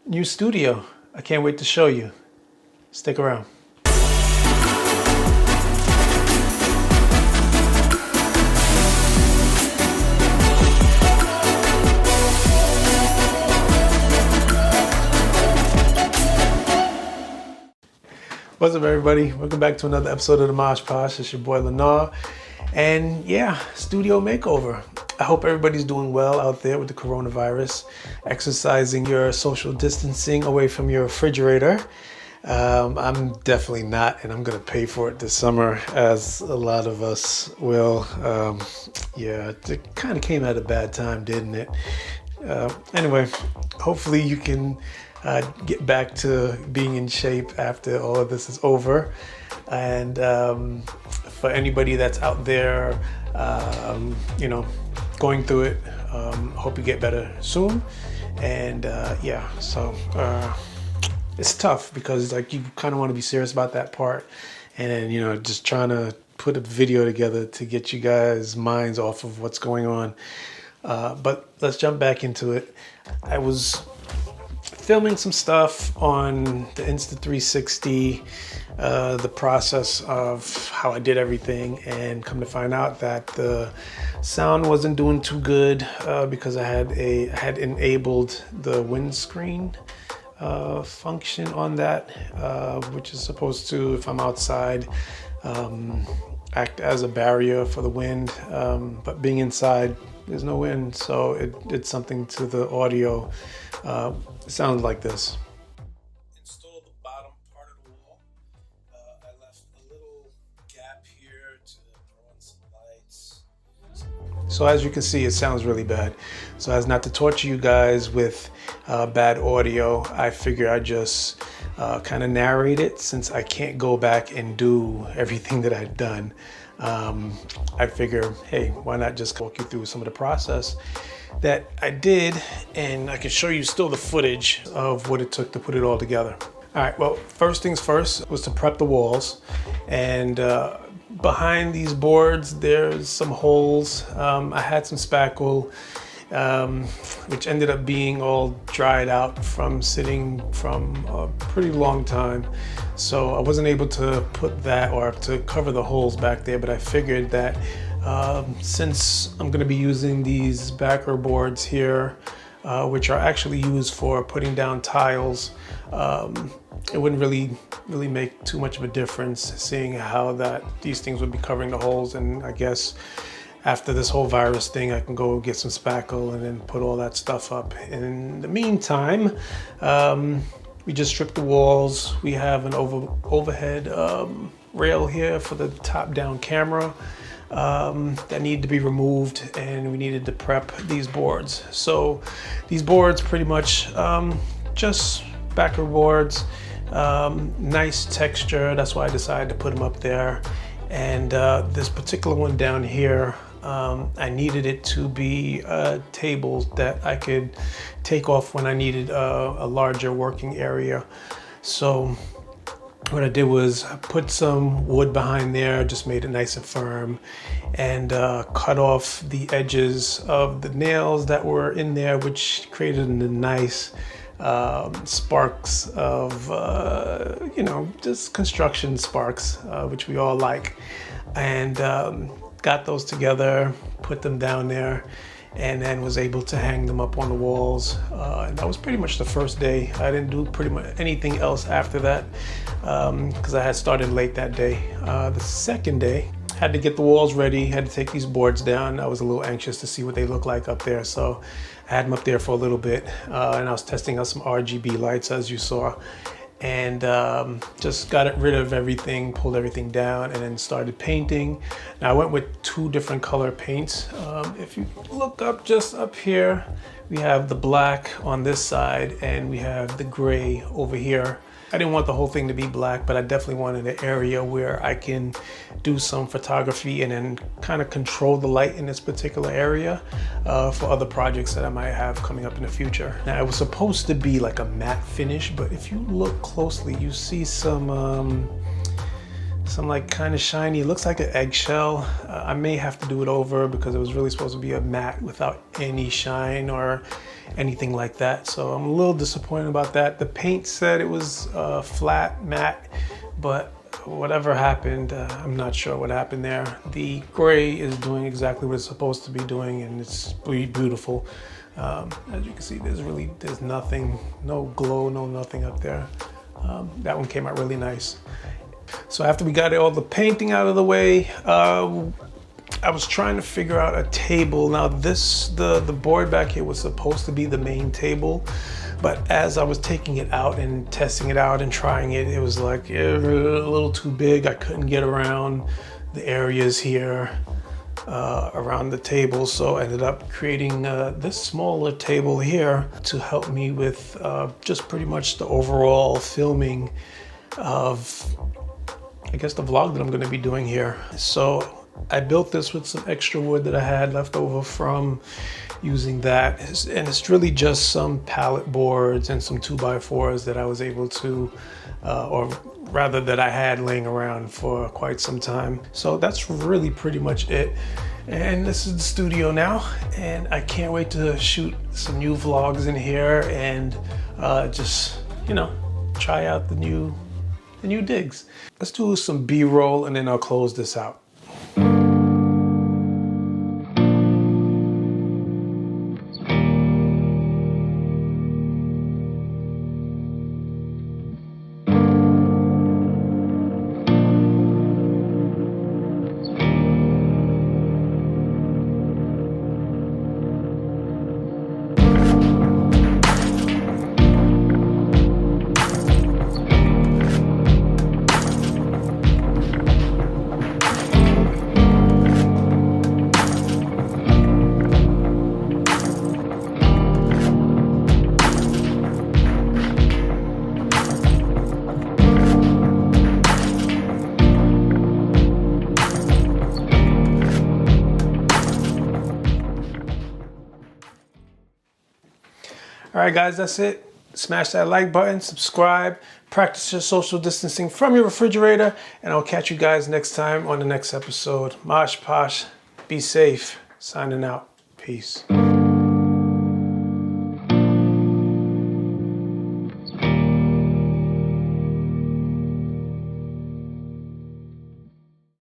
new studio. I can't wait to show you. Stick around. What's up, everybody? Welcome back to another episode of the Mosh Posh. It's your boy Lennar. And yeah, studio makeover. I hope everybody's doing well out there with the coronavirus, exercising your social distancing away from your refrigerator. I'm definitely not, and I'm gonna pay for it this summer, as a lot of us will. Yeah, it kind of came at a bad time, didn't it? Anyway, hopefully you can get back to being in shape after all of this is over. And for anybody that's out there, going through it, hope you get better soon. And yeah, so it's tough because like you kind of want to be serious about that part, and then just trying to put a video together to get you guys' minds off of what's going on. But let's jump back into it. I was filming some stuff on the Insta360, the process of how I did everything, and come to find out that the sound wasn't doing too good because I had enabled the windscreen function on that, which is supposed to, if I'm outside, act as a barrier for the wind, but being inside, there's no wind, so it did something to the audio. It sounds like this. Install the bottom part of the wall. I left a little gap here to throw in some lights. So as you can see, it sounds really bad. So as not to torture you guys with bad audio, I figure I just kind of narrate it, since I can't go back and do everything that I've done. I figure, hey, why not just walk you through some of the process that I did, and I can show you still the footage of what it took to put it all together. All right, well, first things first was to prep the walls, and behind these boards there's some holes. I had some spackle, which ended up being all dried out from sitting from a pretty long time. So I wasn't able to put that or to cover the holes back there, but I figured that since I'm going to be using these backer boards here, which are actually used for putting down tiles, it wouldn't really make too much of a difference, seeing how that these things would be covering the holes. And I guess after this whole virus thing, I can go get some spackle and then put all that stuff up. In the meantime, we just stripped the walls. We have an overhead rail here for the top-down camera that needed to be removed, and we needed to prep these boards. So these boards pretty much just backer boards, nice texture. That's why I decided to put them up there. And this particular one down here, I needed it to be tables that I could take off when I needed a larger working area. So what I did was I put some wood behind there, just made it nice and firm, and cut off the edges of the nails that were in there, which created a nice sparks of, just construction sparks, which we all like. And got those together, put them down there, and then was able to hang them up on the walls. And that was pretty much the first day. I didn't do pretty much anything else after that because I had started late that day. The second day, had to get the walls ready, had to take these boards down. I was a little anxious to see what they look like up there, so I had them up there for a little bit, and I was testing out some RGB lights, as you saw, and just got rid of everything, pulled everything down, and then started painting. Now I went with two different color paints. If you look up, just up here, we have the black on this side, and we have the gray over here. I didn't want the whole thing to be black, but I definitely wanted an area where I can do some photography and then kind of control the light in this particular area for other projects that I might have coming up in the future. Now, it was supposed to be like a matte finish, but if you look closely, you see some some like kind of shiny. It looks like an eggshell. I may have to do it over because it was really supposed to be a matte without any shine or anything like that. So I'm a little disappointed about that. The paint said it was flat matte, but whatever happened, I'm not sure what happened there. The gray is doing exactly what it's supposed to be doing, and it's beautiful. As you can see, there's nothing, no glow, no nothing up there. That one came out really nice. So after we got all the painting out of the way, I was trying to figure out a table. Now the board back here was supposed to be the main table, but as I was taking it out and testing it out and trying it, it was like a little too big. I couldn't get around the areas here around the table, so I ended up creating this smaller table here to help me with just pretty much the overall filming of, I guess, the vlog that I'm going to be doing here. So I built this with some extra wood that I had left over from using that, and it's really just some pallet boards and some 2x4s that I was able to, or rather that I had laying around for quite some time. So that's really pretty much it. And this is the studio now, and I can't wait to shoot some new vlogs in here and just, you know, try out the new digs. Let's do some B-roll and then I'll close this out. All right, guys, that's it. Smash that like button, subscribe, practice your social distancing from your refrigerator, and I'll catch you guys next time on the next episode. Mosh Posh, be safe. Signing out. Peace.